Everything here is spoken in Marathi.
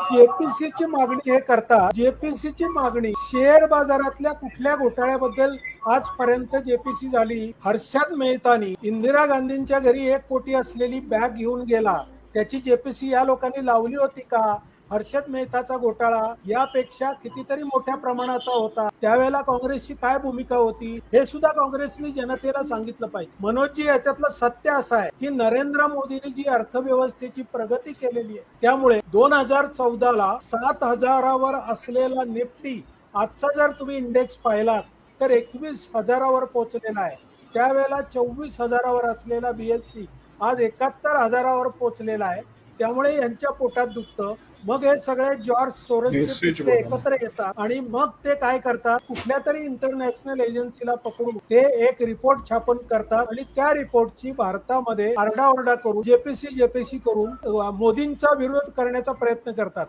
जेपीसीची मागणी हे करता, जेपीसीची मागणी शेअर बाजारातल्या कुठल्या घोटाळ्याबद्दल आजपर्यंत जेपीसी झाली? हर्षद मेहतानी इंदिरा गांधींच्या घरी 1 कोटी असलेली बॅग घेऊन गेला, त्याची जेपीसी या लोकांनी लावली होती का? हर्षद मेहताचा घोटाळा यापेक्षा कितीतरी मोठ्या प्रमाणाचा होता. त्यावेळेला काँग्रेसची काय भूमिका होती हे सुद्धा काँग्रेसने जनतेला सांगितलं पाहिजे. मनोजजी, याच्यातलं सत्य असं आहे की नरेंद्र मोदींनी जी अर्थव्यवस्थेची प्रगती केलेली आहे त्यामुळे 2014ला 7,000वर असलेला निफ्टी आजचा जर तुम्ही इंडेक्स पाहिलात तर 21,000वर पोहोचलेला आहे. त्यावेळेला 24,000वर असलेला बीएससी आज 71,000वर पोहोचलेला आहे. त्यामुळे यांच्या पोटात दुखतं. मग हे सगळे जॉर्ज सोरोसचे एकत्र येतात आणि मग ते काय करतात, कुठल्या तरी इंटरनॅशनल एजन्सीला पकडून ते एक रिपोर्ट छापन करतात आणि त्या रिपोर्टची भारतामध्ये आरडाओरडा करून जेपीसी करून मोदींचा विरोध करण्याचा प्रयत्न करतात.